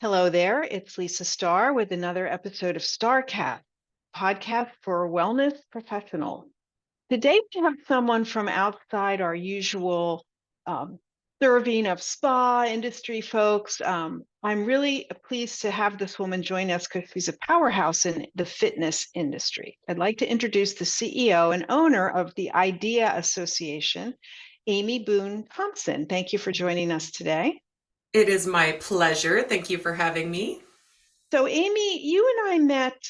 Hello there, it's Lisa Starr with another episode of StarrCast, podcast for wellness professionals. Today we have someone from outside our usual um, serving of spa industry folks. I'm really pleased to have this woman join us because she's a powerhouse in the fitness industry. I'd like to introduce the CEO and owner of the IDEA Association, Amy Thompson. Thank you for joining us today. It is my pleasure. Thank you for having me. So, Amy, you and I met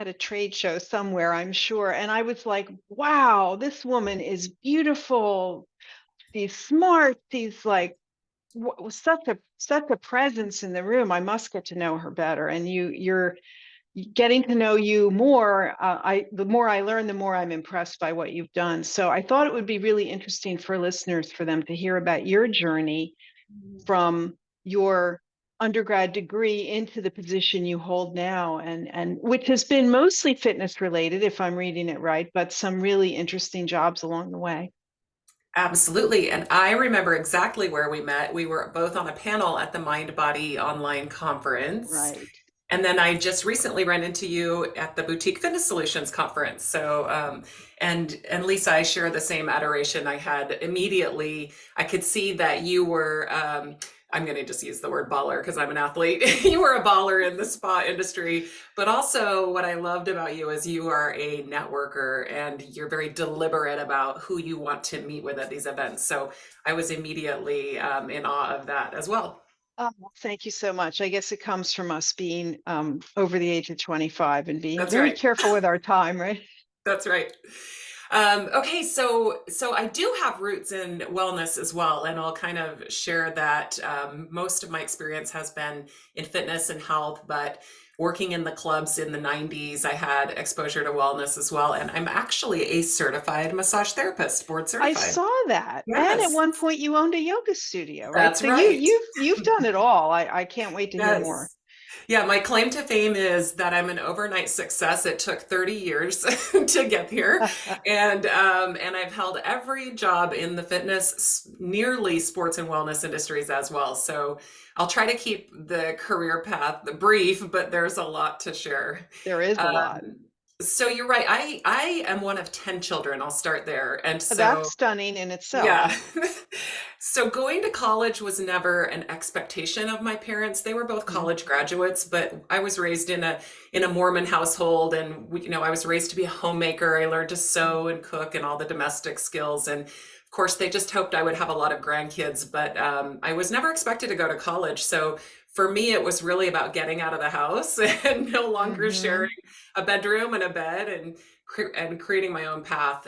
at a trade show somewhere, I'm sure, and I was like, wow, this woman is beautiful. She's smart. She's like such a presence in the room. I must get to know her better. And you're getting to know you more. The more I learn, the more I'm impressed by what you've done. So I thought it would be really interesting for listeners for them to hear about your journey from your undergrad degree into the position you hold now, and which has been mostly fitness related, if I'm reading it right, but some really interesting jobs along the way. Absolutely. And I remember exactly where we met. We were both on a panel at the Mind Body online conference. Right. And then I just recently ran into you at the Boutique Fitness Solutions conference. And Lisa, I share the same adoration. I had immediately, I could see that you were, I'm going to just use the word baller because I'm an athlete. You were a baller in the spa industry. But also, what I loved about you is you are a networker and you're very deliberate about who you want to meet with at these events. So I was immediately in awe of that as well. Oh, thank you so much. I guess it comes from us being over the age of 25 and being That's very right. careful with our time, right? That's right. Okay, so I do have roots in wellness as well, and I'll kind of share that most of my experience has been in fitness and health, but working in the clubs in the 90s, I had exposure to wellness as well, and I'm actually a certified massage therapist, board I certified. saw that. And at Yes, one point you owned a yoga studio, right? that's So you right. you've done it all. I can't wait to hear more. Yes. Yeah, my claim to fame is that I'm an overnight success. It took 30 years to get here, and I've held every job in the fitness, nearly sports and wellness industries as well. So I'll try to keep the career path brief, but there's a lot to share. There is a lot. So you're right. I am one of 10 children. I'll start there, and That's so stunning in itself. yeah. So going to college was never an expectation of my parents. They were both Mhm. college graduates, but I was raised in a Mormon household, and I was raised to be a homemaker. I learned to sew and cook and all the domestic skills, and of course they just hoped I would have a lot of grandkids, but I was never expected to go to college. So for me, it was really about getting out of the house and no longer sharing Mhm. a bedroom and a bed, and creating my own path.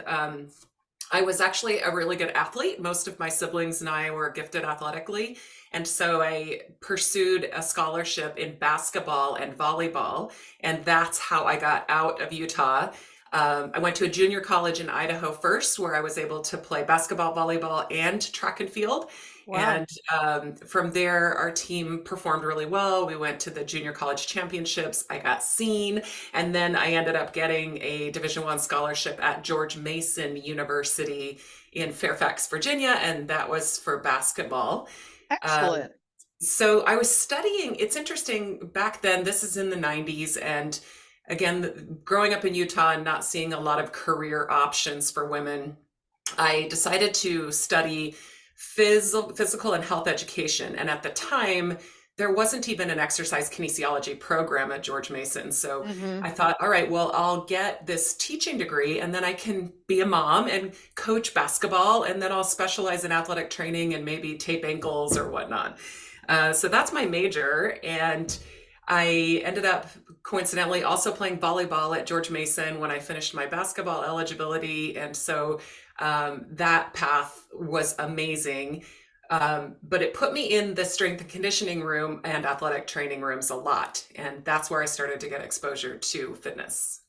I was actually a really good athlete. Most of my siblings and I were gifted athletically. And so I pursued a scholarship in basketball and volleyball. And that's how I got out of Utah. I went to a junior college in Idaho first, where I was able to play basketball, volleyball, and track and field. Wow. And from there, our team performed really well. We went to the junior college championships. I got seen, and then I ended up getting a Division I scholarship at George Mason University in Fairfax, Virginia, and that was for basketball. Um, Excellent. so I was studying. It's interesting, back then, this is in the 90s, and again, growing up in Utah and not seeing a lot of career options for women, I decided to study physical and health education. And at the time, there wasn't even an exercise kinesiology program at George Mason. So Mhm. I thought, all right, well, I'll get this teaching degree and then I can be a mom and coach basketball. And then I'll specialize in athletic training and maybe tape ankles or whatnot. So that's my major. And I ended up coincidentally also playing volleyball at George Mason when I finished my basketball eligibility. And so that path was amazing. But it put me in the strength and conditioning room and athletic training rooms a lot. And that's where I started to get exposure to fitness.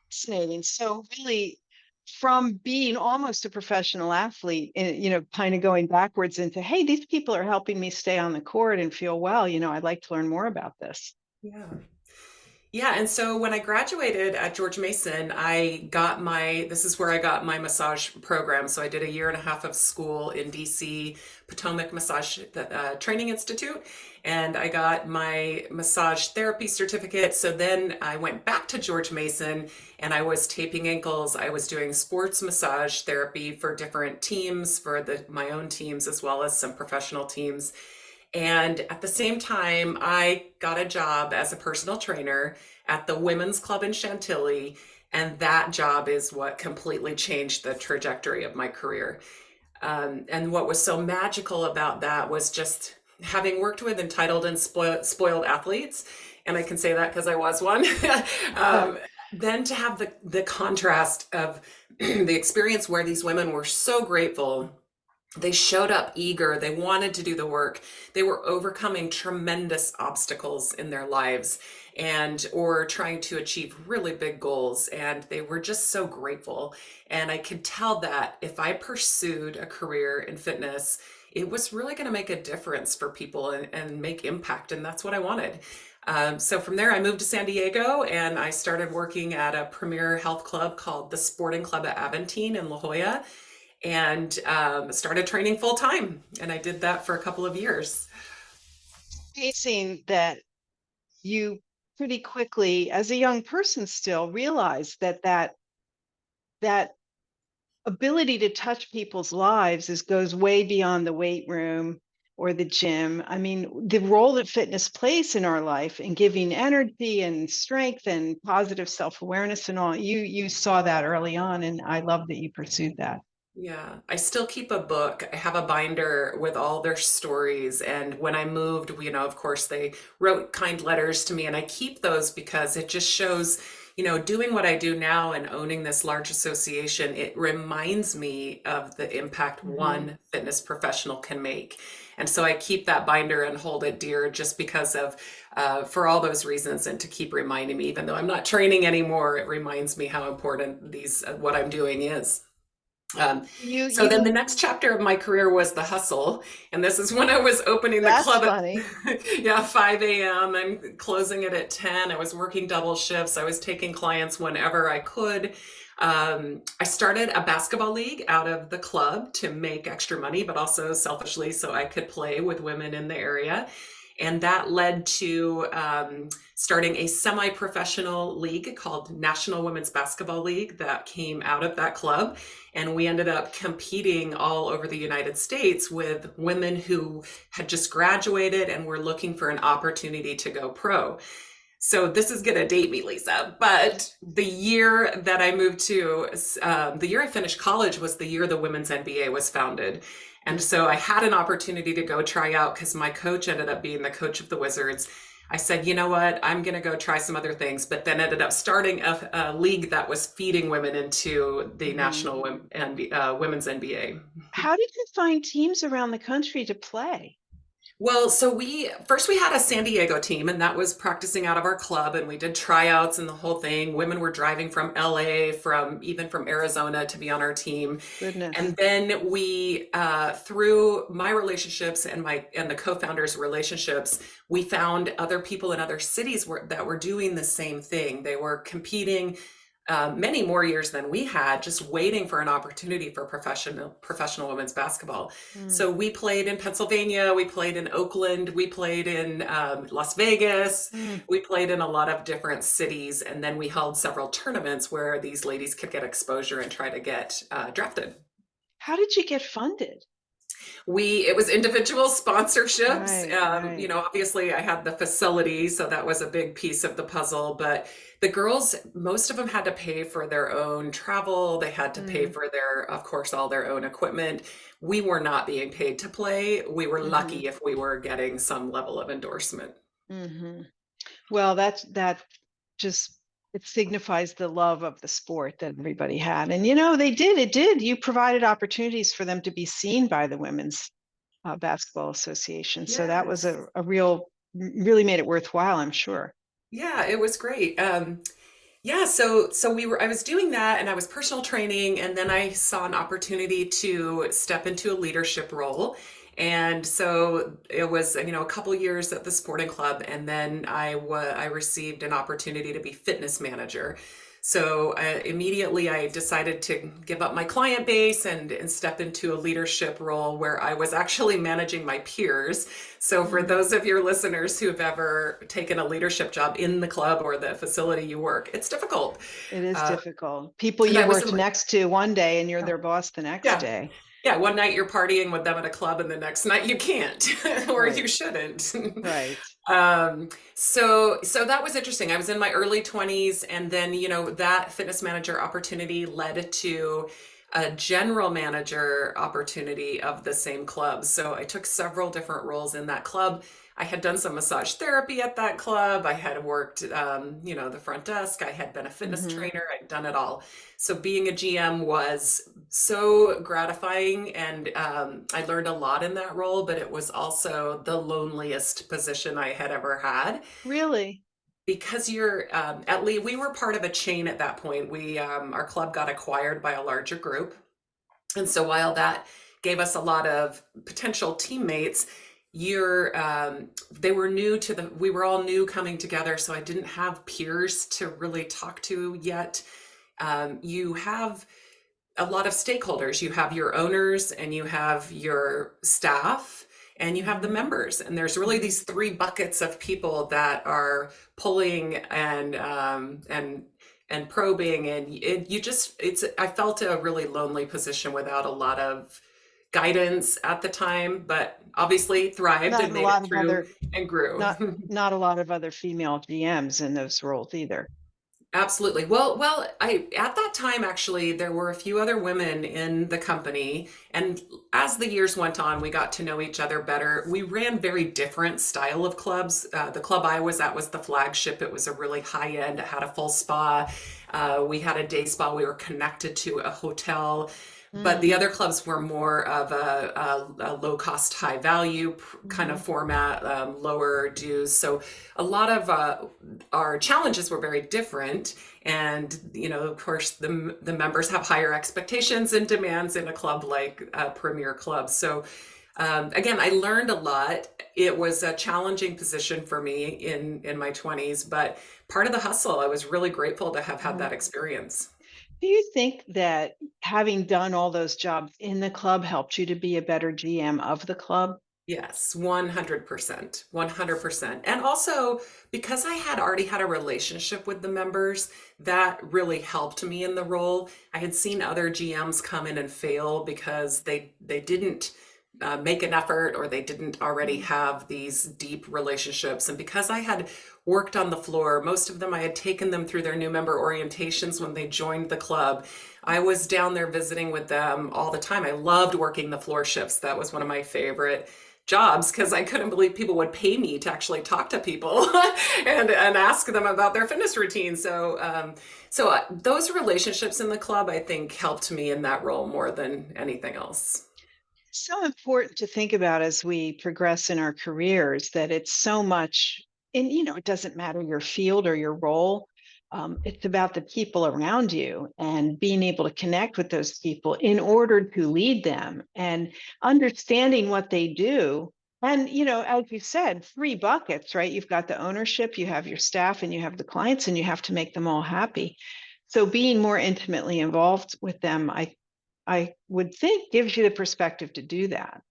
Fascinating. So really, from being almost a professional athlete, kind of going backwards into, hey, these people are helping me stay on the court and feel well. I'd like to learn more about this. Yeah. Yeah, and so when I graduated at George Mason, this is where I got my massage program. So I did a year and a half of school in DC, Potomac Massage Training Institute, and I got my massage therapy certificate. So then I went back to George Mason and I was taping ankles. I was doing sports massage therapy for different teams, for my own teams, as well as some professional teams. And at the same time, I got a job as a personal trainer at the Women's Club in Chantilly. And that job is what completely changed the trajectory of my career. And what was so magical about that was just having worked with entitled and spoiled athletes. And I can say that because I was one. um, then to have the contrast of the experience where these women were so grateful, they showed up eager. They wanted to do the work. They were overcoming tremendous obstacles in their lives and or trying to achieve really big goals. And they were just so grateful. And I could tell that if I pursued a career in fitness, it was really going to make a difference for people and make impact. And that's what I wanted. So from there, I moved to San Diego and I started working at a premier health club called the Sporting Club at Aventine in La Jolla, and started training full time. And I did that for a couple of years. Amazing that you pretty quickly, as a young person, still realized that ability to touch people's lives goes way beyond the weight room or the gym. I mean, the role that fitness plays in our life in giving energy and strength and positive self-awareness and all, you saw that early on, and I love that you pursued that. Yeah, I still keep a book. I have a binder with all their stories. And when I moved, of course, they wrote kind letters to me, and I keep those because it just shows, doing what I do now and owning this large association, it reminds me of the impact one fitness professional can make. And so I keep that binder and hold it dear just because of, for all those reasons, and to keep reminding me, even though I'm not training anymore, it reminds me how important what I'm doing is. So then the next chapter of my career was the hustle. And this is when I was opening the club funny. at 5 a.m. and closing it at 10. I was working double shifts. I was taking clients whenever I could. I started a basketball league out of the club to make extra money, but also selfishly so I could play with women in the area. And that led to starting a semi-professional league called National Women's Basketball League that came out of that club. And we ended up competing all over the United States with women who had just graduated and were looking for an opportunity to go pro. So this is going to date me, Lisa, but the year that I moved to, the year I finished college was the year the Women's NBA was founded. And so I had an opportunity to go try out because my coach ended up being the coach of the Wizards. I said, you know what, I'm going to go try some other things, but then ended up starting a league that was feeding women into the National Women's NBA. How did you find teams around the country to play? Well, so we had a San Diego team, and that was practicing out of our club, and we did tryouts and the whole thing. Women were driving from LA, even from Arizona to be on our team. Goodness. And then we, through my relationships and the co-founders' relationships, we found other people in other cities that were doing the same thing. They were competing many more years than we had, just waiting for an opportunity for professional women's basketball. So we played in Pennsylvania, we played in Oakland, we played in Las Vegas, we played in a lot of different cities, and then we held several tournaments where these ladies could get exposure and try to get drafted. How did you get funded? It was individual sponsorships. Right. Obviously I had the facility, so that was a big piece of the puzzle, but the girls, most of them had to pay for their own travel. They had to pay for of course, all their own equipment. We were not being paid to play. We were lucky if we were getting some level of endorsement. Well, that just, it signifies the love of the sport that everybody had. And, it did. You provided opportunities for them to be seen by the Women's Basketball Association. So that was Yes. really made it worthwhile, I'm sure. Yeah, it was great. So I was doing that and I was personal training, and then I saw an opportunity to step into a leadership role. And so it was, a couple years at the sporting club, and then I received an opportunity to be fitness manager. So immediately I decided to give up my client base and step into a leadership role where I was actually managing my peers. So for Mm. those of your listeners who have ever taken a leadership job in the club or the facility you work, it's difficult. It is Uh, difficult. People and you I was worked in my, next to one day and you're their boss the next yeah, day. yeah, one night you're partying with them at a club, and the next night you can't, or you Right. shouldn't. Right. So that was interesting. I was in my early 20s, and then, that fitness manager opportunity led to a general manager opportunity of the same club. So I took several different roles in that club. I had done some massage therapy at that club. I had worked, the front desk. I had been a fitness Hmm. trainer. I'd done it all. So being a GM was so gratifying, and I learned a lot in that role, but it was also the loneliest position I had ever had Really? because you're at least we were part of a chain at that point. We our club got acquired by a larger group, and so while that gave us a lot of potential teammates, you're they were new to the we were all new coming together, so I didn't have peers to really talk to yet. You have a lot of stakeholders. You have your owners, and you have your staff, and you have the Hmm. members. And there's really Hmm. these three buckets of people that are pulling and probing. And I felt a really lonely position without a lot of guidance at the time, but obviously thrived Not and a made it lot of through other, and grew. not not a lot of other female GMs in those roles either. Absolutely. Well, I at that time actually there were a few other women in the company, and as the years went on, we got to know each other better. We ran very different style of clubs. The club I was at was the flagship. It was a really high end. It had a full spa. We had a day spa. We were connected to a hotel. But the Mm. other clubs were more of a low cost, high value kind of Hmm. format, lower dues. So a lot of our challenges were very different. And, of course, the members have higher expectations and demands in a club like a Premier Club. So again, I learned a lot. It was a challenging position for me in my 20s, but part of the hustle. I was really grateful to have had that experience. Do you think that having done all those jobs in the club helped you to be a better GM of the club? Yes, 100%. 100%. And also because I had already had a relationship with the members, that really helped me in the role. I had seen other GMs come in and fail because they didn't make an effort, or they didn't already Mm. have these deep relationships. And because I had worked on the floor, most of them I had taken them through their new member orientations when they joined the club. I was down there visiting with them all the time. I loved working the floor shifts. That was one of my favorite jobs because I couldn't believe people would pay me to actually talk to people and ask them about their fitness routine. So those relationships in the club, I think, helped me in that role more than anything else. So important to think about as we progress in our careers that it's so much, and it doesn't matter your field or your role. It's about the people around you and being able to connect with those people in order to lead them and understanding what they do. And, as you said, three buckets, right? You've got the ownership, you have your staff, and you have the clients, and you have to make them all happy. So being more intimately involved with them, I would think gives you the perspective to do that.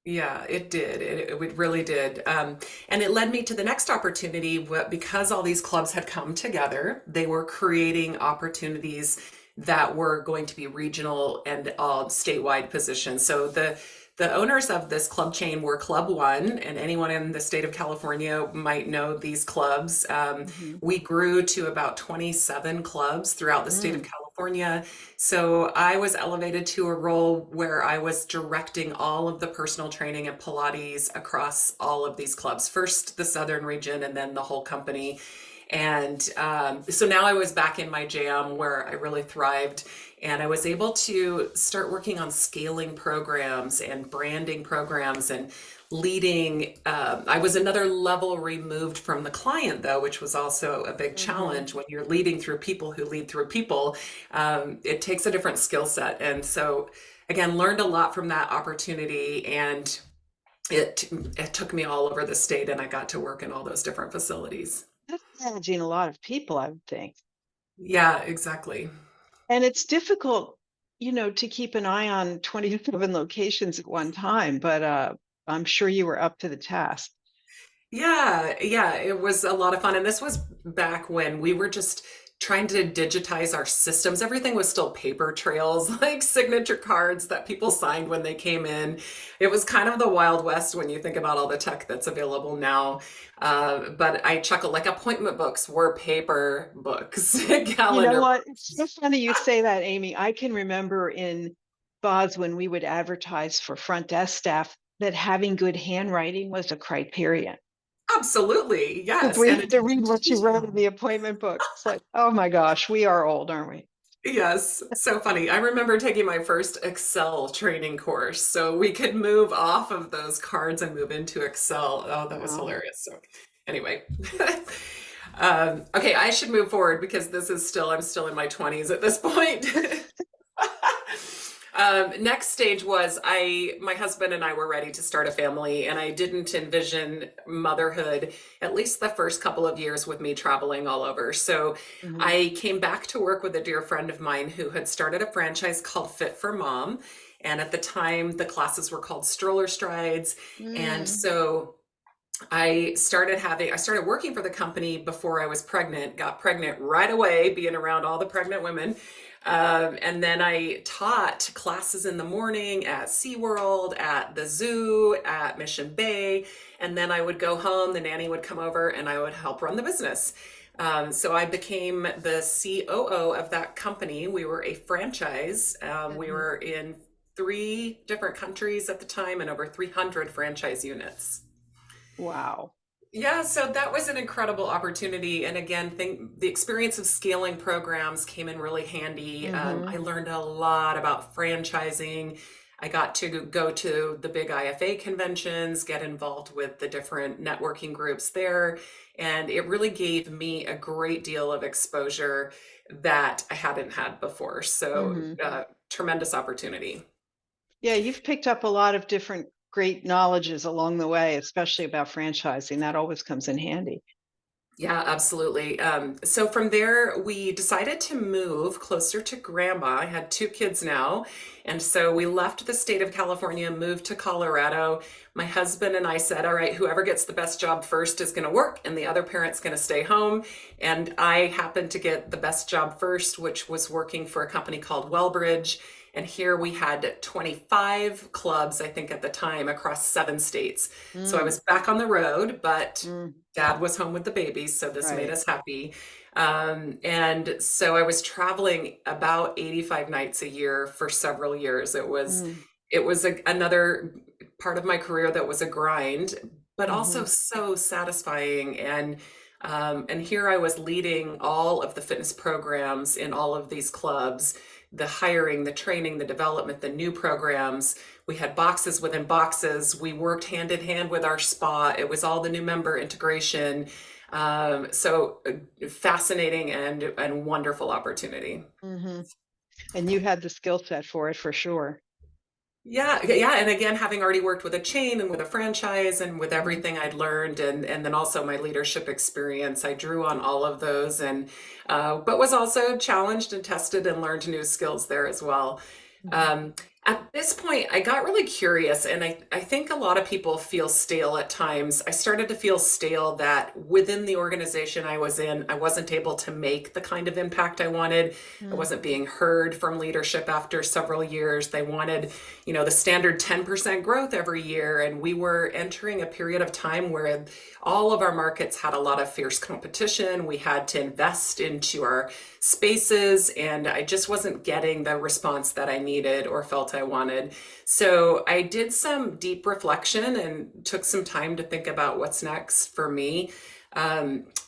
Yeah, it did. It really did. And it led me to the next opportunity because all these clubs had come together, they were creating opportunities that were going to be regional and statewide positions. So the owners of this club chain were Club One, and anyone in the state of California might know these clubs. Mhm. We grew to about 27 clubs throughout the state of Mm. California. So I was elevated to a role where I was directing all of the personal training and Pilates across all of these clubs, first the southern region and then the whole company. And so now I was back in my jam where I really thrived. And I was able to start working on scaling programs and branding programs and leading. I was another level removed from the client, though, which was also a big Mhm. challenge when you're leading through people who lead through people. It takes a different skill set. And so, again, learned a lot from that opportunity. And it took me all over the state, and I got to work in all those different facilities. That's managing a lot of people, I would think. Yeah, exactly. And it's difficult, to keep an eye on 27 locations at one time, but I'm sure you were up to the task. Yeah, yeah, it was a lot of fun. And this was back when we were just trying to digitize our systems. Everything was still paper trails, like signature cards that people signed when they came in. It was kind of the Wild West when you think about all the tech that's available now. But I chuckle, like appointment books were paper books, You know calendar. what? It's so funny you say that, Amy. I can remember in Boz when we would advertise for front desk staff that having good handwriting was a criterion. Absolutely, Because yes. we And had to read what you wrote in the appointment book. It's like, oh my gosh, we are old, aren't we? yes, so funny. I remember taking my first Excel training course, so we could move off of those cards and move into Excel. Oh, that was Wow. hilarious. So, anyway, okay, I should move forward because I'm still in my 20s at this point. Next stage was my husband and I were ready to start a family, and I didn't envision motherhood, at least the first couple of years with me traveling all over. So Hmm. I came back to work with a dear friend of mine who had started a franchise called Fit for Mom. And at the time, the classes were called Stroller Strides. And Mm. so I started working for the company before I was pregnant, got pregnant right away, being around all the pregnant women. And then I taught classes in the morning at SeaWorld, at the zoo, at Mission Bay. And then I would go home, the nanny would come over, and I would help run the business. So I became the COO of that company. We were a franchise. We Mhm. were in 3 different countries at the time and over 300 franchise units. Wow. Yeah, so that was an incredible opportunity. And again, think the experience of scaling programs came in really handy. I Hmm. learned a lot about franchising. I got to go to the big IFA conventions, get involved with the different networking groups there. And it really gave me a great deal of exposure that I hadn't had before. So, Hmm. tremendous opportunity. Yeah, you've picked up a lot of different great knowledges along the way, especially about franchising. That always comes in handy. Yeah, absolutely. So from there, we decided to move closer to grandma. I had 2 kids now. And so we left the state of California, moved to Colorado. My husband and I said, all right, whoever gets the best job first is going to work, and the other parent's going to stay home. And I happened to get the best job first, which was working for a company called Wellbridge. And here we had 25 clubs, I think, at the time across 7 states. So I Mm. was back on the road, but Mm. dad was home with the babies, so this made Right. us happy. And so I was traveling about 85 nights a year for several years. Mm. It was another part of my career that was a grind, but also Hmm. so satisfying. And here I was leading all of the fitness programs in all of these clubs, the hiring, the training, the development, the new programs. We had boxes within boxes. We worked hand in hand with our spa. It was all the new member integration. Fascinating and wonderful opportunity. Hmm. And you had the skill set for it for sure. Yeah, yeah, and again, having already worked with a chain and with a franchise and with Hmm. everything I'd learned, and then also my leadership experience, I drew on all of those, and but was also challenged and tested and learned new skills there as well. Hmm. Um, at this point, I got really curious, and I think a lot of people feel stale at times. I started to feel stale that within the organization I was in, I wasn't able to make the kind of impact I wanted. I Mm. wasn't being heard from leadership after several years. They wanted, the standard 10% growth every year. And we were entering a period of time where all of our markets had a lot of fierce competition. We had to invest into our spaces, and I just wasn't getting the response that I needed or felt I wanted. So I did some deep reflection and took some time to think about what's next for me.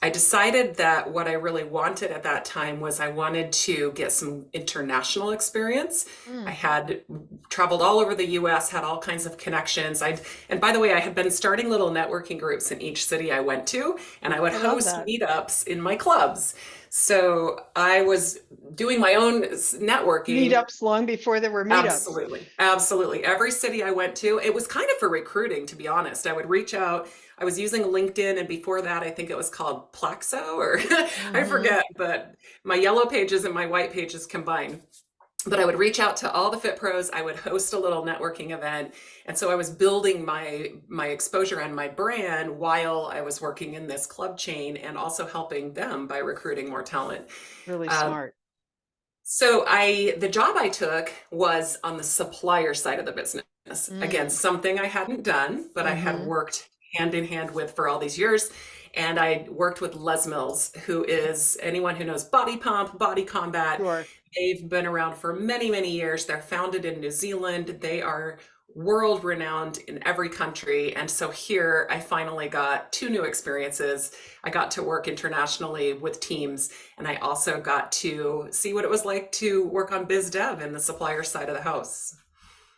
I decided that what I really wanted at that time was I wanted to get some international experience. I Mm. had traveled all over the US, had all kinds of connections. And by the way, I had been starting little networking groups in each city I went to, and I would I love host that. meetups in my clubs. So I was doing my own networking. Meetups long before there were meetups. Absolutely. Absolutely. Every city I went to, it was kind of for recruiting, to be honest. I would reach out. I was using LinkedIn, and before that, I think it was called Plaxo, or I Hmm. forget, but my yellow pages and my white pages combined. But I would reach out to all the fit pros. I would host a little networking event. And so I was building my exposure and my brand while I was working in this club chain and also helping them by recruiting more talent. Really Uh, smart. the job I took was on the supplier side of the business. Again, Mm. something I hadn't done, but I had Hmm. worked hand in hand with for all these years. And I worked with Les Mills, who is anyone who knows Body Pump, Body Combat. Sure. They've been around for many, many years. They're founded in New Zealand. They are world renowned in every country. And so here I finally got two new experiences. I got to work internationally with teams, and I also got to see what it was like to work on biz dev in the supplier side of the house.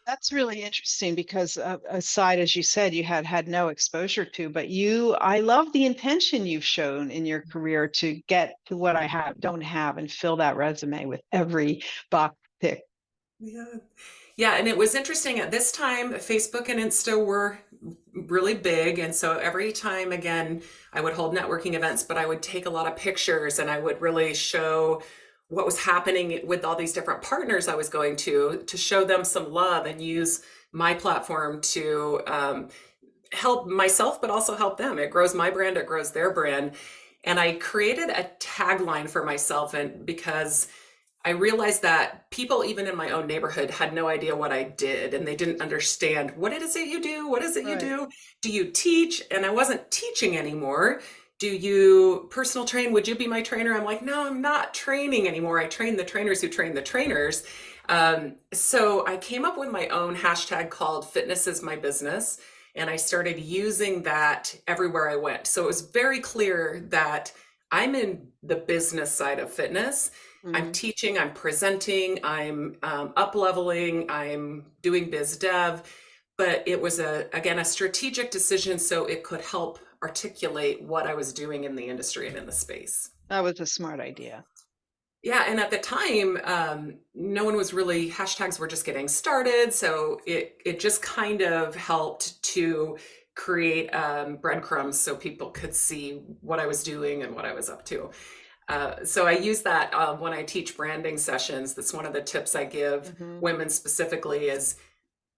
That's really interesting because aside, as you said, you had no exposure to, but I love the intention you've shown in your career to get to what don't have, and fill that resume with every box tick. Yeah. Yeah, and it was interesting at this time, Facebook and Insta were really big. And so every time, again, I would hold networking events, but I would take a lot of pictures and I would really show what was happening with all these different partners I was going to show them some love and use my platform to help myself, but also help them. It grows my brand, it grows their brand. And I created a tagline for myself, and because I realized that people, even in my own neighborhood, had no idea what I did, and they didn't understand what is it you do? What is it you Right. do? Do you teach? And I wasn't teaching anymore. Do you personal train? Would you be my trainer? I'm like, no, I'm not training anymore. I train the trainers who train the trainers. So I came up with my own hashtag called Fitness is My Business. And I started using that everywhere I went. So it was very clear that I'm in the business side of fitness. I'm Hmm. teaching, I'm presenting, I'm up leveling, I'm doing biz dev, but it was again a strategic decision so it could help articulate what I was doing in the industry and in the space. That was a smart idea. Yeah, and at the time, no one was really, hashtags were just getting started, so it just kind of helped to create breadcrumbs so people could see what I was doing and what I was up to. So I use that when I teach branding sessions. That's one of the tips I give Hmm. women specifically is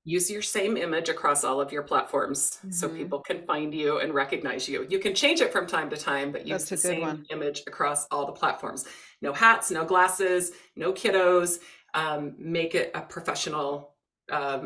use your same image across all of your platforms so Hmm. people can find you and recognize you. You can change it from time to time, but use That's a the good same one. image across all the platforms. No hats, no glasses, no kiddos. Make it a professional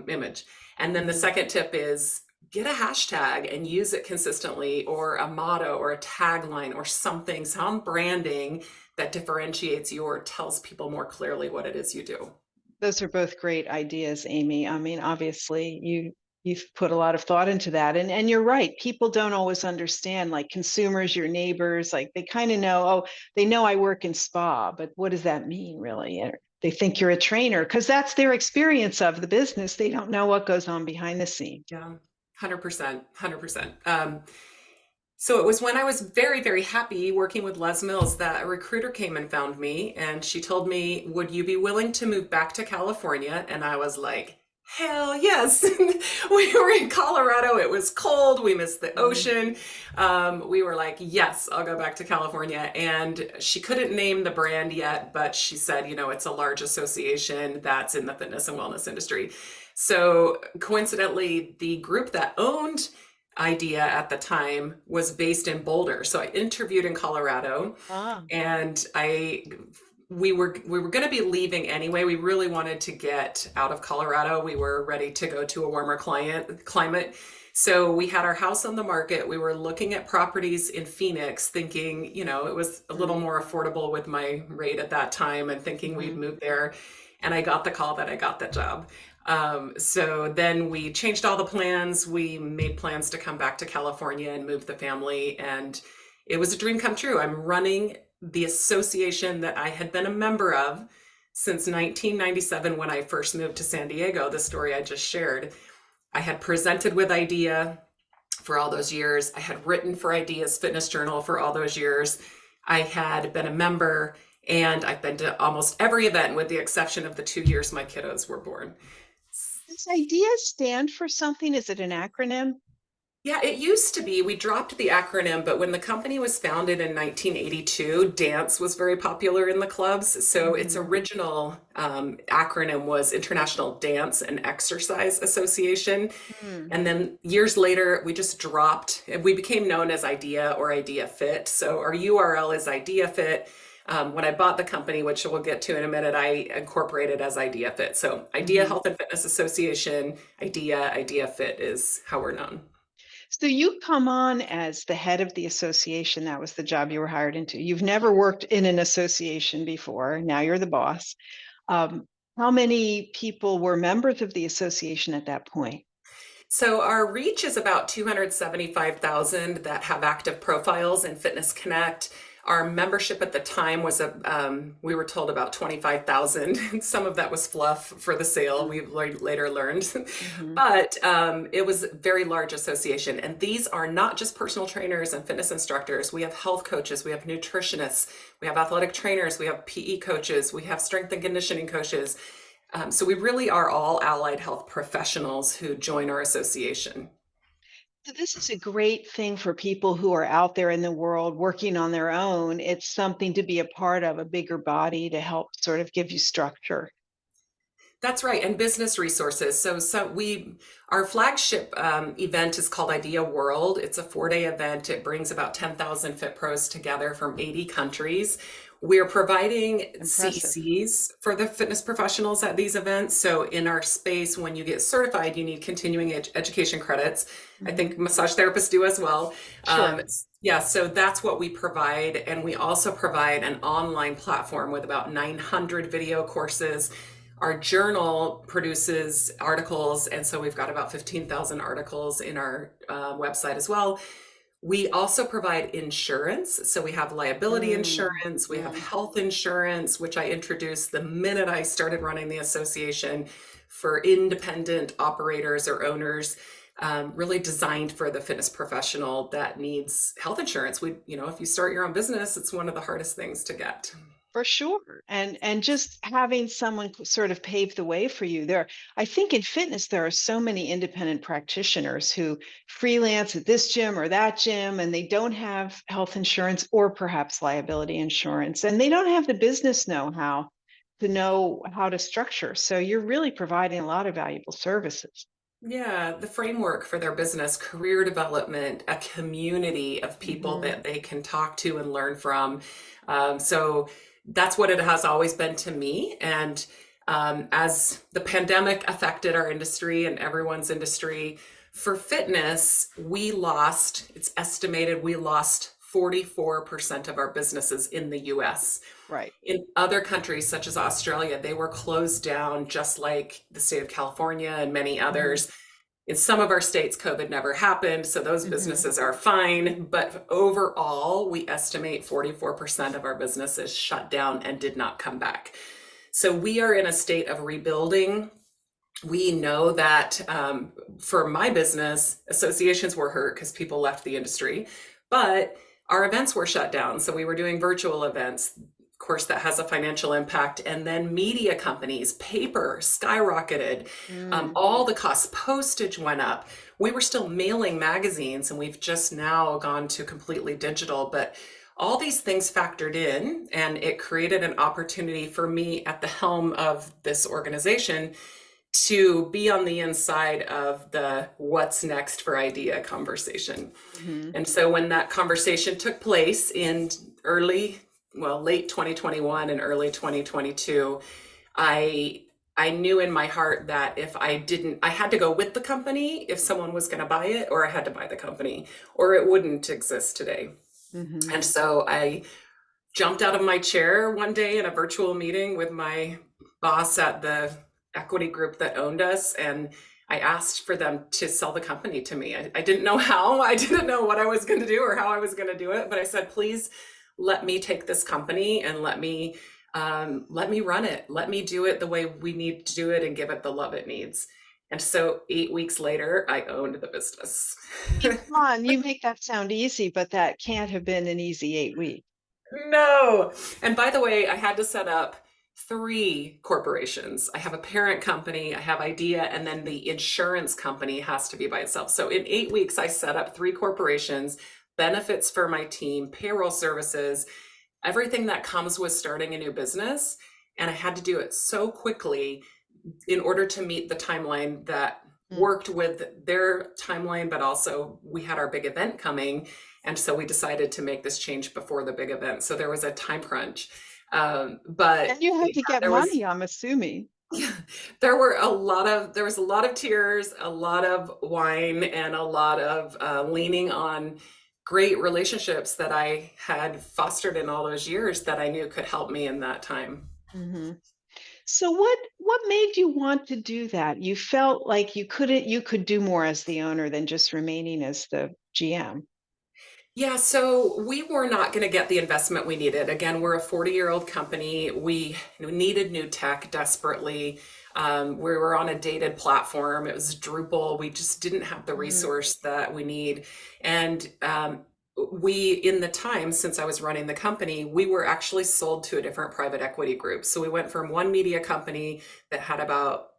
image. And then the Hmm. second tip is get a hashtag and use it consistently, or a motto or a tagline or something, some branding that differentiates you or tells people more clearly what it is you do. Those are both great ideas, Amy. I mean, obviously, you've put a lot of thought into that, and you're right. People don't always understand, like consumers, your neighbors, like they kind of know. Oh, they know I work in spa, but what does that mean, really? Or they think you're a trainer because that's their experience of the business. They don't know what goes on behind the scenes. Yeah, 100%, 100%. So it was when I was very, very happy working with Les Mills that a recruiter came and found me, and she told me, would you be willing to move back to California? And I was like, hell yes. We were in Colorado. It was cold. We missed the Mm. ocean. We were like, yes, I'll go back to California. And she couldn't name the brand yet, but she said, it's a large association that's in the fitness and wellness industry. So coincidentally, the group that owned Idea at the time was based in Boulder. So I interviewed in Colorado, Ah. and we were going to be leaving anyway. We really wanted to get out of Colorado. We were ready to go to a warmer climate. So we had our house on the market. We were looking at properties in Phoenix, thinking, it was a little more affordable with my rate at that time, and thinking we'd Mm-hmm. move there. And I got the call that I got the job. So then we changed all the plans. We made plans to come back to California and move the family. And it was a dream come true. I'm running the association that I had been a member of since 1997 when I first moved to San Diego, the story I just shared. I had presented with Idea for all those years. I had written for Idea's Fitness Journal for all those years. I had been a member, and I've been to almost every event with the exception of the 2 years my kiddos were born. Does IDEA stand for something? Is it an acronym? Yeah, it used to be. We dropped the acronym, but when the company was founded in 1982, dance was very popular in the clubs. So its Hmm. original acronym was International Dance and Exercise Association. Hmm. And then years later, we just dropped, we became known as IDEA or IDEA Fit. So our URL is IDEA Fit. When I bought the company, which we'll get to in a minute, I incorporated as IDEA Fit. So IDEA Hmm. Health and Fitness Association, IDEA Fit is how we're known. So you come on as the head of the association. That was the job you were hired into. You've never worked in an association before. Now you're the boss. Um, how many people were members of the association at that point? So our reach is about 275,000 that have active profiles in Fitness Connect. Our membership at the time was we were told about 25,000. Some of that was fluff for the sale, we later learned. Mm-hmm. But it was a very large association. And these are not just personal trainers and fitness instructors. We have health coaches, we have nutritionists, we have athletic trainers, we have PE coaches, we have strength and conditioning coaches. So we really are all allied health professionals who join our association. So this is a great thing for people who are out there in the world working on their own. It's something to be a part of, a bigger body to help sort of give you structure. That's right, and business resources. Our flagship event is called Idea World. It's a 4-day event. It brings about 10,000 Fit Pros together from 80 countries. We're providing Impressive. CCs for the fitness professionals at these events. So in our space, when you get certified, you need continuing education credits. I Mhm. think massage therapists do as well. Sure. Yeah, so that's what we provide. And we also provide an online platform with about 900 video courses. Our journal produces articles, and so we've got about 15,000 articles in our website as well. We also provide insurance. So we have liability Mm, insurance, we have yeah, health insurance, which I introduced the minute I started running the association for independent operators or owners, really designed for the fitness professional that needs health insurance. If you start your own business, it's one of the hardest things to get. for sure. And just having someone sort of pave the way for you there. I think in fitness there are so many independent practitioners who freelance at this gym or that gym, and they don't have health insurance or perhaps liability insurance, and they don't have the business know-how to know how to structure. So you're really providing a lot of valuable services. Yeah, the framework for their business, career development, a community of people Mhm. that they can talk to and learn from. So that's what it has always been to me. And as the pandemic affected our industry and everyone's industry, for fitness, it's estimated we lost 44% of our businesses in the US. Right. In other countries, such as Australia, they were closed down just like the state of California and many Mhm. others. In some of our states, COVID never happened, so those Mhm. businesses are fine. But overall, we estimate 44% of our businesses shut down and did not come back. So we are in a state of rebuilding. We know that for my business, associations were hurt because people left the industry, but our events were shut down. So we were doing virtual events. Of course, that has a financial impact. And then media companies, paper skyrocketed. Mm. All the costs, postage went up. We were still mailing magazines, and we've just now gone to completely digital. But all these things factored in, and it created an opportunity for me at the helm of this organization to be on the inside of the what's next for idea conversation. Mhm. And so when that conversation took place in late 2021 and early 2022, I I knew in my heart that if I had to go with the company if someone was going to buy it, or I had to buy the company, or it wouldn't exist today. Mhm. And so I jumped out of my chair one day in a virtual meeting with my boss at the equity group that owned us, and I asked for them to sell the company to me. I didn't know how, I didn't know what I was going to do or how I was going to do it, but I said, please let me take this company and let me run it. Let me do it the way we need to do it and give it the love it needs. And so 8 weeks later, I owned the business. I mean, come on, you make that sound easy, but that can't have been an easy 8 weeks. No. And by the way, I had to set up three corporations. I have a parent company, I have IDEA, and then the insurance company has to be by itself. So in 8 weeks, I set up three corporations, benefits for my team, payroll services, everything that comes with starting a new business. And I had to do it so quickly in order to meet the timeline that Mm. worked with their timeline, but also we had our big event coming. And so we decided to make this change before the big event. So there was a time crunch. But And you had yeah, to get there was money, I'm assuming. there was a lot of tears, a lot of wine, and a lot of leaning on great relationships that I had fostered in all those years that I knew could help me in that time. Hmm. So what made you want to do that? You felt like you could do more as the owner than just remaining as the GM. Yeah, so we were not going to get the investment we needed. Again, we're a 40-year-old company. We needed new tech desperately. We were on a dated platform. It was Drupal. We just didn't have the Mhm. resource that we need. And we, in the time since I was running the company, we were actually sold to a different private equity group. So we went from one media company that had about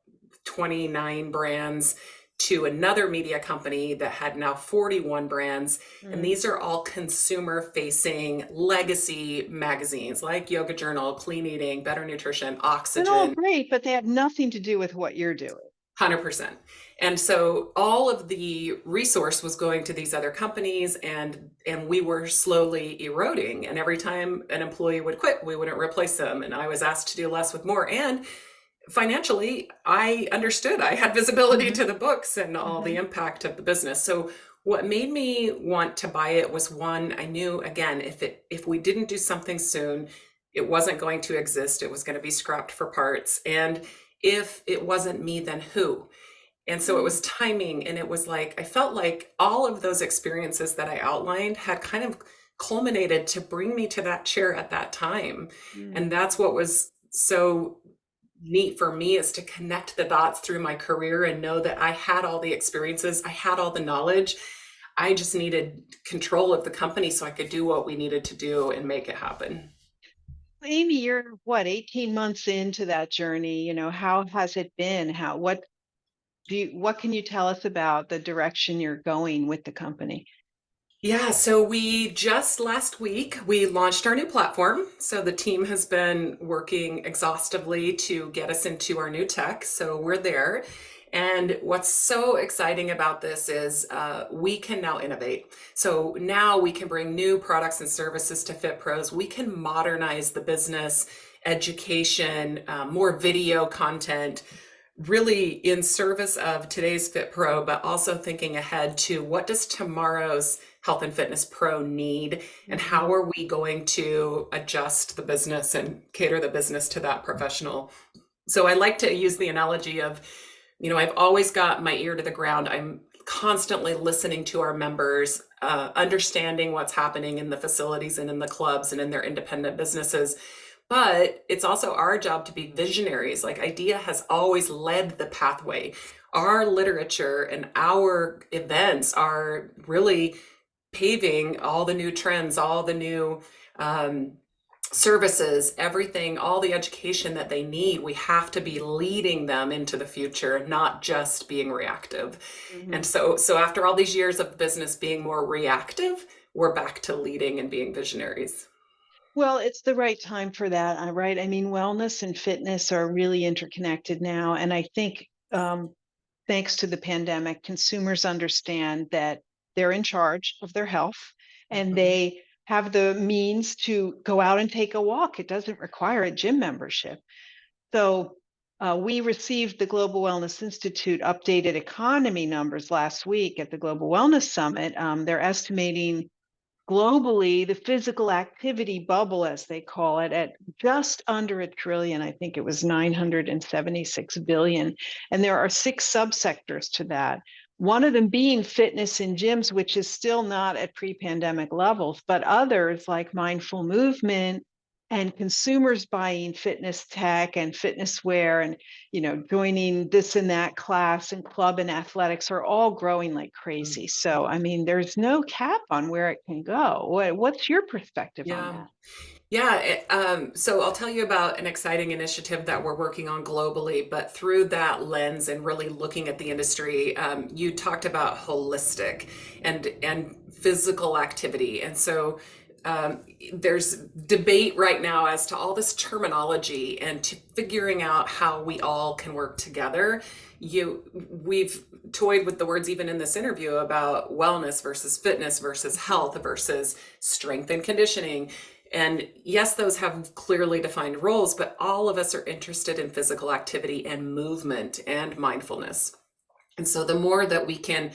29 brands to another media company that had now 41 brands. And Mm. these are all consumer facing legacy magazines like Yoga Journal, Clean Eating, Better Nutrition, They're all Oxygen, great, but they have nothing to do with what you're doing. 100%. And so all of the resource was going to these other companies, and we were slowly eroding. And every time an employee would quit, we wouldn't replace them. And I was asked to do less with more. And financially, I understood. I had visibility Mhm. to the books and all the Mhm. impact of the business. So what made me want to buy it was, one, I knew, again, if we didn't do something soon, it wasn't going to exist. It was going to be scrapped for parts. And if it wasn't me, then who? And so it Mm. was timing, and it was like I felt like all of those experiences that I outlined had kind of culminated to bring me to that chair at that time. Mm. And that's what was so neat for me, is to connect the dots through my career and know that I had all the experiences, I had all the knowledge. I just needed control of the company so I could do what we needed to do and make it happen. Amy, you're what, 18 months into that journey, how has it been? What can you tell us about the direction you're going with the company? Yeah, so we just last week we launched our new platform. So the team has been working exhaustively to get us into our new tech. So we're there. And what's so exciting about this is we can now innovate. So now we can bring new products and services to Fit Pros. We can modernize the business, education, more video content, really in service of today's Fit Pro, but also thinking ahead to what does tomorrow's health and fitness pro need, and Mhm. how are we going to adjust the business and cater the business to that professional. So I like to use the analogy of, I've always got my ear to the ground. I'm constantly listening to our members, understanding what's happening in the facilities and in the clubs and in their independent businesses. But it's also our job to be visionaries. Like, IDEA has always led the pathway. Our literature and our events are really paving all the new trends, all the new um, services, everything, all the education that they need. We have to be leading them into the future, not just being reactive. And Mhm. so after all these years of business being more reactive, we're back to leading and being visionaries. Well, it's the right time for that, right? I mean, wellness and fitness are really interconnected now. And I think, thanks to the pandemic, consumers understand that they're in charge of their health and Mhm. they have the means to go out and take a walk. It doesn't require a gym membership. So, we received the Global Wellness Institute updated economy numbers last week at the Global Wellness Summit. They're estimating globally the physical activity bubble, as they call it, at just under $1 trillion. I think it was 976 billion. And there are six subsectors to that. One of them being fitness in gyms, which is still not at pre-pandemic levels, but others like mindful movement, and consumers buying fitness tech and fitness wear and, joining this and that class and club and athletics are all growing like crazy. So, I mean, there's no cap on where it can go. What's your perspective on Yeah. that? Yeah, so I'll tell you about an exciting initiative that we're working on globally, but through that lens and really looking at the industry, you talked about holistic and physical activity, and so there's debate right now as to all this terminology and to figuring out how we all can work together. We've toyed with the words even in this interview about wellness versus fitness versus health versus strength and conditioning. And yes, those have clearly defined roles, but all of us are interested in physical activity and movement and mindfulness. And so the more that we can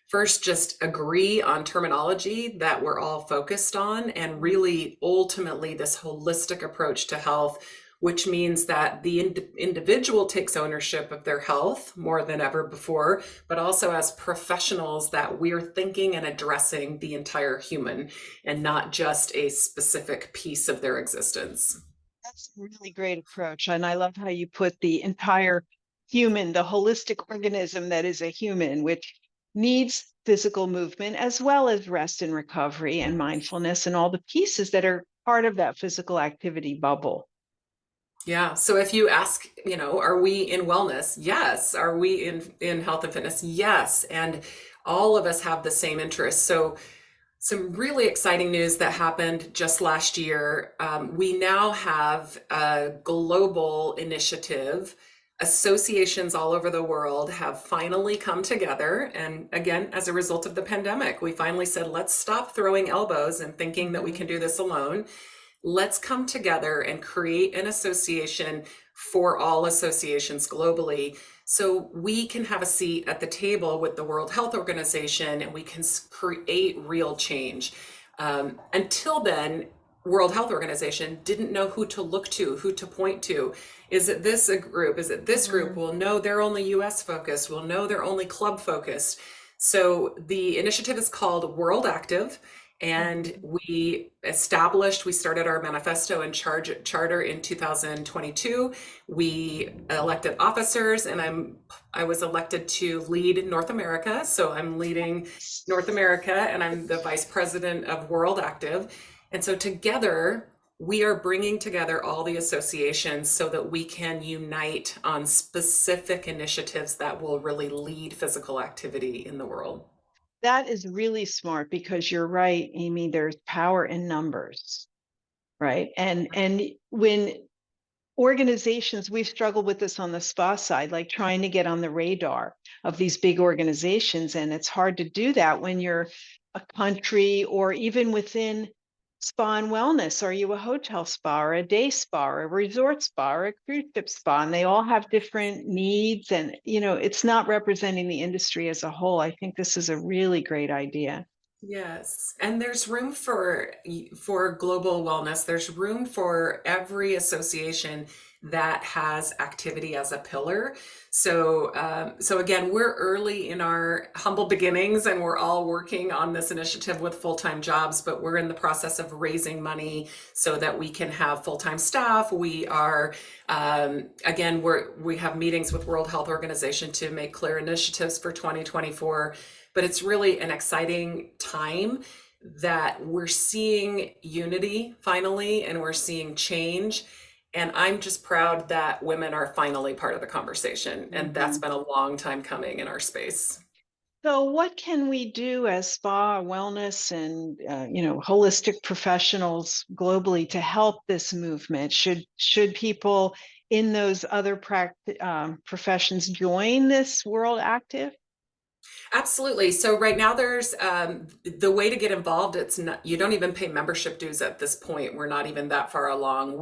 first just agree on terminology that we're all focused on, and really ultimately this holistic approach to health, which means that the individual takes ownership of their health more than ever before, but also as professionals that we're thinking and addressing the entire human and not just a specific piece of their existence. That's a really great approach. And I love how you put the entire human, the holistic organism that is a human, which needs physical movement as well as rest and recovery and mindfulness and all the pieces that are part of that physical activity bubble. Yeah. So if you ask, are we in wellness? Yes. Are we in health and fitness? Yes. And all of us have the same interests. So some really exciting news that happened just last year. We now have a global initiative. Associations all over the world have finally come together. And again, as a result of the pandemic, we finally said, let's stop throwing elbows and thinking that we can do this alone. Let's come together and create an association for all associations globally so we can have a seat at the table with the World Health Organization and we can create real change. Until then, World Health Organization didn't know who to look to, who to point to. Is it this a group? Is it this group? Well, no, they're only US focused. Well, no, they're only club focused. So the initiative is called World Active. And we started our manifesto and charter in 2022. We elected officers, and I was elected to lead North America. So I'm leading North America, and I'm the vice president of World Active. And so together, we are bringing together all the associations so that we can unite on specific initiatives that will really lead physical activity in the world. That is really smart because you're right, Amy, there's power in numbers, right? And when organizations, we've struggled with this on the spa side, like trying to get on the radar of these big organizations. And it's hard to do that when you're a country or even within spa and wellness. Are you a hotel spa or a day spa or a resort spa or a cruise ship spa? And they all have different needs. And, it's not representing the industry as a whole. I think this is a really great idea. Yes, and there's room for global wellness. There's room for every association that has activity as a pillar. So again, we're early in our humble beginnings, and we're all working on this initiative with full-time jobs. But we're in the process of raising money so that we can have full-time staff. We are again, we have meetings with World Health Organization to make clear initiatives for 2024. But it's really an exciting time that we're seeing unity finally, and we're seeing change. And I'm just proud that women are finally part of the conversation. And that's been a long time coming in our space. So, what can we do as spa, wellness, and holistic professionals globally to help this movement? Should people in those other professions join this World Active? Absolutely. So right now there's the way to get involved. It's not, you don't even pay membership dues at this point. We're not even that far along.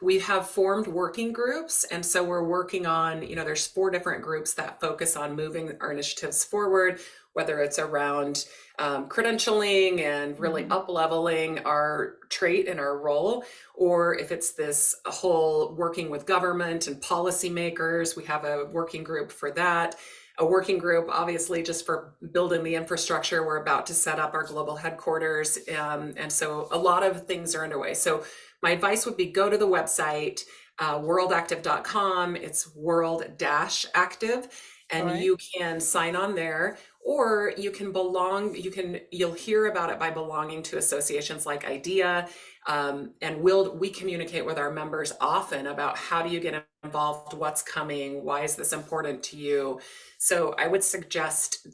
We have formed working groups. And so we're working on, there's 4 different groups that focus on moving our initiatives forward, whether it's around credentialing and really up-leveling our trait and our role, or if it's this whole working with government and policymakers, we have a working group for that. a working group, obviously, just for building the infrastructure. We're about to set up our global headquarters. And so a lot of things are underway. So my advice would be go to the website, worldactive.com. It's world-active, All and right. you can sign on there, or you'll hear about it by belonging to associations like IDEA. And we communicate with our members often about how do you get involved, what's coming, why is this important to you. So I would suggest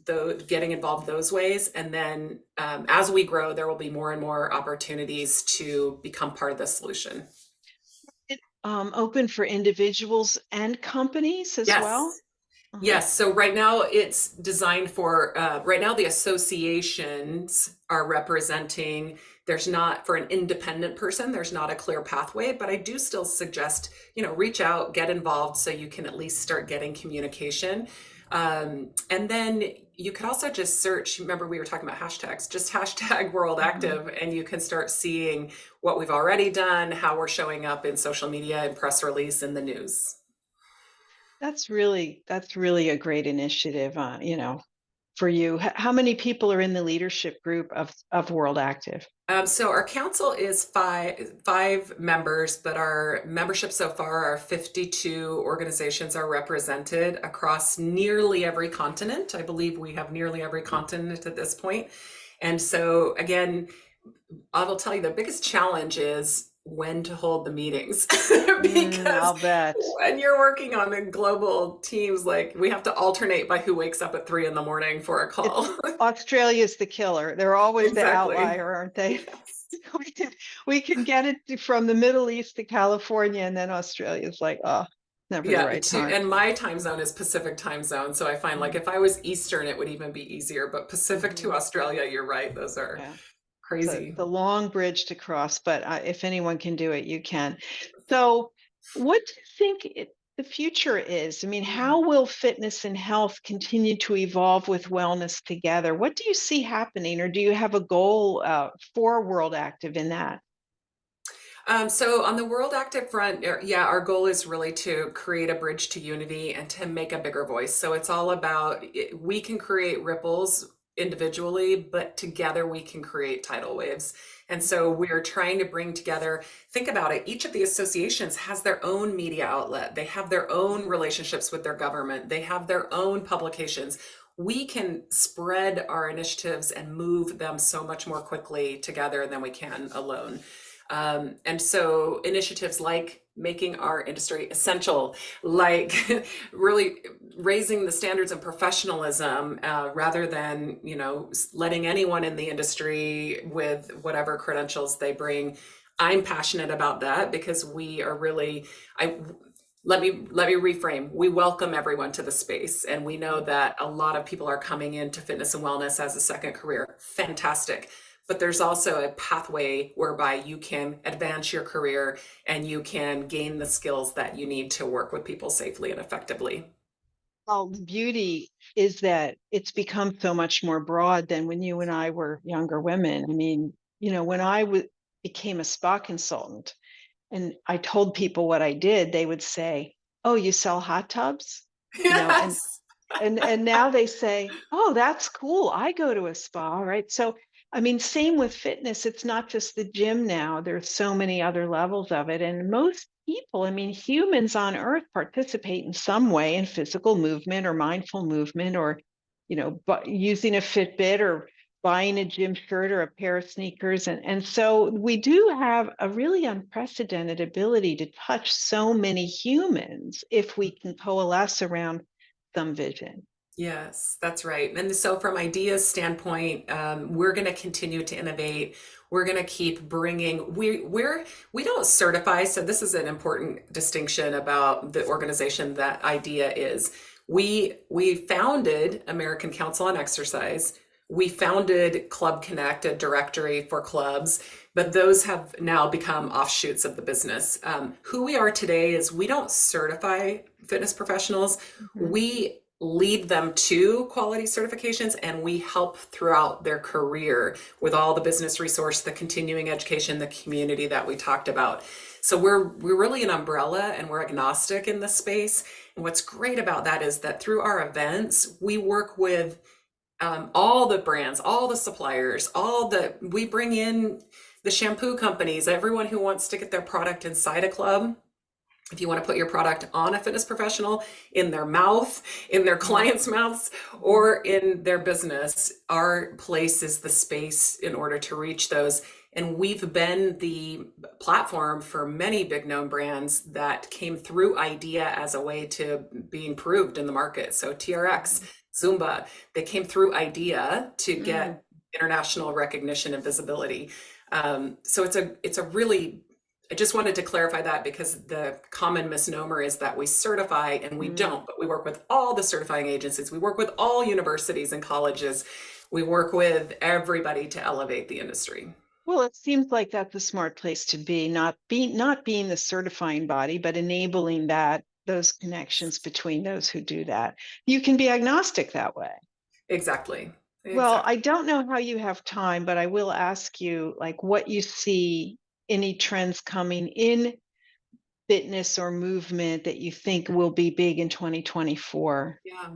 getting involved those ways. And then as we grow, there will be more and more opportunities to become part of the solution. It, open for individuals and companies as well? Yes. Uh-huh. Yes. So right now it's designed for, right now the associations are representing, there's not, for an independent person, there's not a clear pathway, but I do still suggest, reach out, get involved so you can at least start getting communication. And then you could also just search, remember we were talking about hashtags, just hashtag World Mhm. Active, and you can start seeing what we've already done, how we're showing up in social media and press release in the news. That's really a great initiative, for you. How many people are in the leadership group of World Active? So our council is five members, but our membership so far are 52 organizations are represented across nearly every continent. I believe we have nearly every continent at this point. And so again, I will tell you the biggest challenge is when to hold the meetings because I'll bet. when you're working on the global teams, like we have to alternate by who wakes up at 3 in the morning for a It's call. Australia's the killer. They're always the Exactly. outlier, aren't they? Yes. We can get it from the Middle East to California, and then Australia's like, oh, never the Yeah, right time. and my time zone is Pacific time zone. So I find like Mhm. if I was Eastern, it would even be easier. But Pacific to Mhm. Australia, you're right. Those are Yeah. The crazy. long bridge to cross, but if anyone can do it, you can. So, what do you think the future is? I mean, how will fitness and health continue to evolve with wellness together? What do you see happening, or do you have a goal for World Active in that? So on the World Active front, yeah, our goal is really to create a bridge to unity and to make a bigger voice. So it's all about we can create ripples individually, but together we can create tidal waves. And so we're trying to bring together, think about it, each of the associations has their own media outlet. They have their own relationships with their government. They have their own publications. We can spread our initiatives and move them so much more quickly together than we can alone. And so initiatives like making our industry essential, like really raising the standards of professionalism rather than, letting anyone in the industry with whatever credentials they bring. I'm passionate about that because we are really, I, let me reframe. We welcome everyone to the space, and we know that a lot of people are coming into fitness and wellness as a second career. Fantastic. But there's also a pathway whereby you can advance your career and you can gain the skills that you need to work with people safely and effectively. Well, the beauty is that it's become so much more broad than when you and I were younger women. I mean, when became a spa consultant and I told people what I did, they would say, "Oh, you sell hot tubs?" You know, and Yes. and now they say, "Oh, that's cool. I go to a spa," right? So, I mean, same with fitness. It's not just the gym now. There's so many other levels of it. And most people, I mean, humans on earth participate in some way in physical movement or mindful movement or, but using a Fitbit or buying a gym shirt or a pair of sneakers. And so we do have a really unprecedented ability to touch so many humans if we can coalesce around some vision. Yes, that's right. And so, from ideas standpoint, we're going to continue to innovate. We're going to keep bringing. We don't certify. So this is an important distinction about the organization that IDEA is. We founded American Council on Exercise. We founded Club Connect, a directory for clubs, but those have now become offshoots of the business. Who we are today is we don't certify fitness professionals. Mhm. We lead them to quality certifications, and we help throughout their career with all the business resource, the continuing education, the community that we talked about. So we're really an umbrella and we're agnostic in this space. And what's great about that is that through our events, we work with all the brands, all the suppliers, we bring in the shampoo companies, everyone who wants to get their product inside a club. If you want to put your product on a fitness professional, in their mouth, in their clients' mouths, Mhm. or in their business, our place is the space in order to reach those. And we've been the platform for many big known brands that came through idea as a way to being proved in the market. So TRX, Zumba, they came through idea to Mm. get international recognition and visibility. So it's a really, I just wanted to clarify that because the common misnomer is that we certify and we Mm. don't, but we work with all the certifying agencies. We work with all universities and colleges. We work with everybody to elevate the industry. Well, it seems like that's a smart place to be, not being the certifying body, but enabling that those connections between those who do that. You can be agnostic that way. Exactly. Well, Exactly. I don't know how you have time, but I will ask you like what you see, any trends coming in fitness or movement that you think will be big in 2024. Yeah.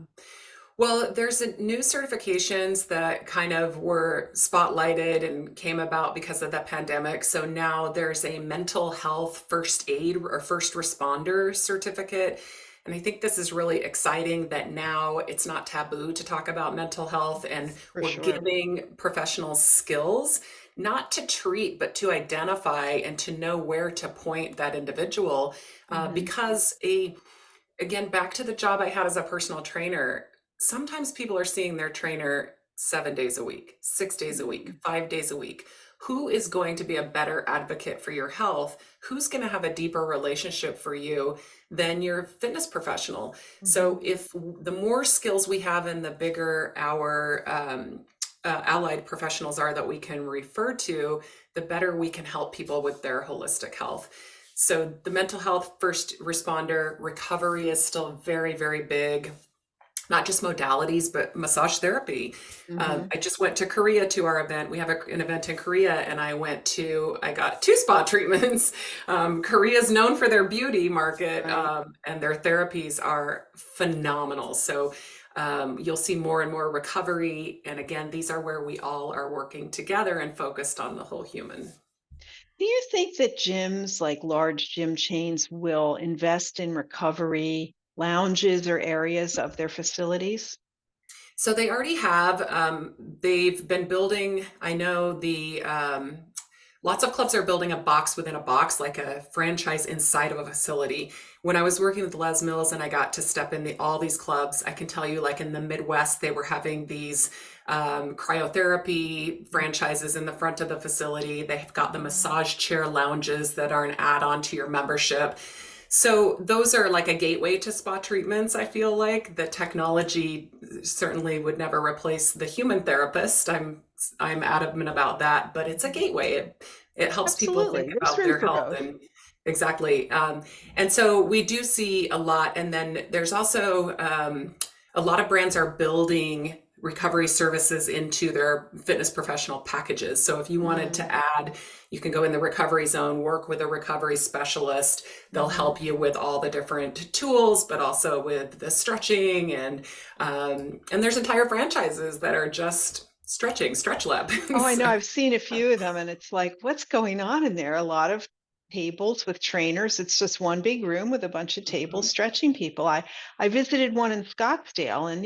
Well, there's new certifications that kind of were spotlighted and came about because of the pandemic. So now there's a mental health first aid or first responder certificate. And I think this is really exciting that now it's not taboo to talk about mental health, and For we're sure. giving professionals skills, not to treat, but to identify and to know where to point that individual. Mhm. Because again, back to the job I had as a personal trainer, sometimes people are seeing their trainer 7 days a week, 6 days a week, Mhm. 5 days a week. Who is going to be a better advocate for your health? Who's going to have a deeper relationship for you than your fitness professional? So, Mhm. if the more skills we have and the bigger our allied professionals are that we can refer to, the better we can help people with their holistic health. So the mental health first responder recovery is still very, very big, not just modalities, but massage therapy. Mhm. I just went to Korea to our event. We have an event in Korea, and I got two spa treatments. Korea is known for their beauty market, Right. and their therapies are phenomenal. So you'll see more and more recovery. And again, these are where we all are working together and focused on the whole human. Do you think that gyms, like large gym chains, will invest in recovery lounges or areas of their facilities? So they already have. They've been building. I know lots of clubs are building a box within a box, like a franchise inside of a facility. When I was working with Les Mills and I got to step in all these clubs, I can tell you, like in the Midwest, they were having these cryotherapy franchises in the front of the facility. They've got the Mm. massage chair lounges that are an add-on to your membership. So those are like a gateway to spa treatments. I feel like the technology certainly would never replace the human therapist. I'm adamant about that, but it's a Mhm. gateway. It helps people think Absolutely. There's about room their for health both. and exactly. And so we do see a lot. And then there's also a lot of brands are building recovery services into their fitness professional packages. So if you wanted Mm. to add, you can go in the recovery zone, work with a recovery specialist. They'll Mhm. help you with all the different tools, but also with the stretching and there's entire franchises that are just stretching, stretch lab. Oh, I know. So, I've seen a few of them, and it's like, what's going on in there? A lot of tables with trainers. It's just one big room with a bunch of tables mhm, stretching people. I visited one in Scottsdale, and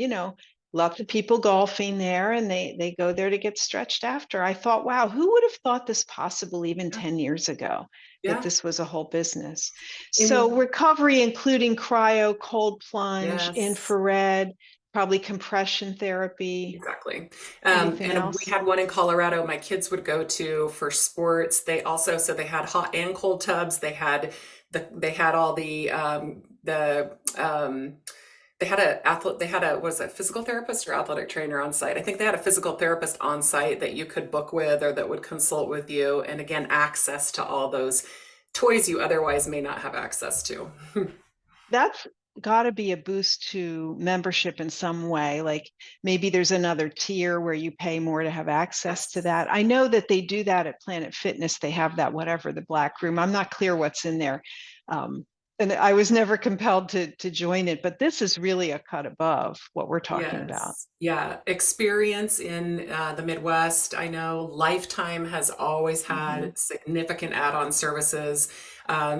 lots of people golfing there, and they go there to get stretched after. I thought, wow, who would have thought this possible even yeah, 10 years ago, that yeah. this was a whole business? So In recovery, including cryo, cold plunge, yes. infrared, probably compression therapy. Exactly. Anything And we else? had one in Colorado my kids would go to for sports. They also, so they had hot and cold tubs. They had all they had was a physical therapist or athletic trainer on site. I think they had a physical therapist on site that you could book with or that would consult with you. And again, access to all those toys you otherwise may not have access to. That's got to be a boost to membership in some way. Like maybe there's another tier where you pay more to have access to Yes. that. I know that they do that at Planet Fitness. They have that, whatever, the black room. I'm not clear what's in there. Um, and I was never compelled to join it, but this is really a cut above what we're talking about. Yes. Yeah. Experience in the Midwest. I know Lifetime has always Mhm. had significant add-on services.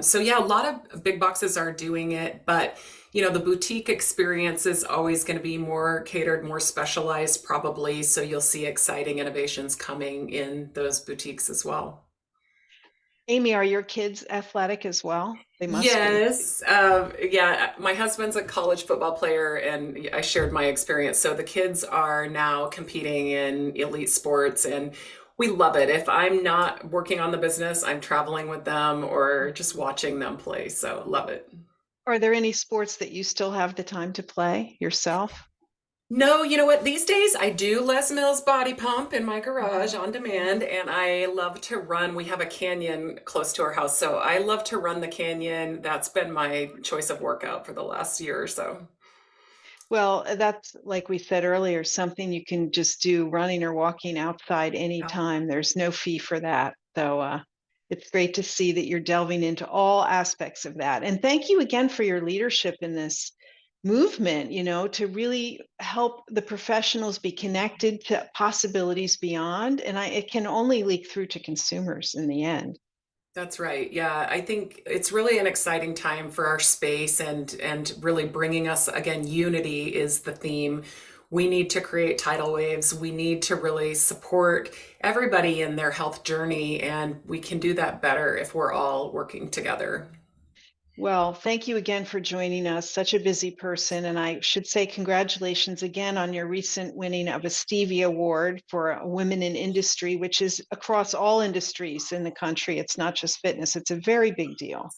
So yeah, a lot of big boxes are doing it, but the boutique experience is always going to be more catered, more specialized, probably. So you'll see exciting innovations coming in those boutiques as well. Amy, are your kids athletic as well? They must be. Yes. Yeah. My husband's a college football player, and I shared my experience. So the kids are now competing in elite sports, and we love it. If I'm not working on the business, I'm traveling with them or just watching them play. So love it. Are there any sports that you still have the time to play yourself? No, you know what? These days I do Les Mills body pump in my garage Mhm. on demand, and I love to run. We have a canyon close to our house, so I love to run the canyon. That's been my choice of workout for the last year or so. Well, that's like we said earlier, something you can just do running or walking outside Yeah, anytime. There's no fee for that. So it's great to see that you're delving into all aspects of that. And thank you again for your leadership in this movement, to really help the professionals be connected to possibilities beyond. And it can only leak through to consumers in the end. that's right. Yeah, I think it's really an exciting time for our space and really bringing us again. Unity is the theme. We need to create tidal waves. We need to really support everybody in their health journey, and we can do that better if we're all working together. Well, thank you again for joining us. Such a busy person. And I should say congratulations again on your recent winning of a Stevie Award for Women in Industry, which is across all industries in the country. It's not just fitness, it's a very big deal.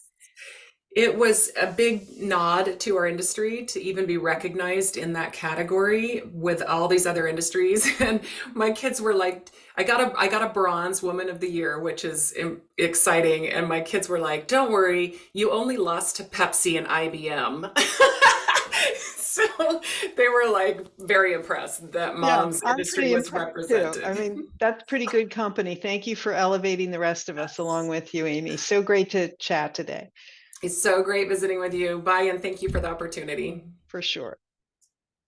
It was a big nod to our industry to even be recognized in that category with all these other industries. And my kids were like, I got a bronze woman of the year, which is exciting. And my kids were like, don't worry, you only lost to Pepsi and IBM. So they were like very impressed that Yeah, mom's I'm industry pretty was impressed too. I represented. mean, that's pretty good company. Thank you for elevating the rest of us along with you, Amy. So great to chat today, It's so great visiting with you. Bye, and thank you for the opportunity. for sure.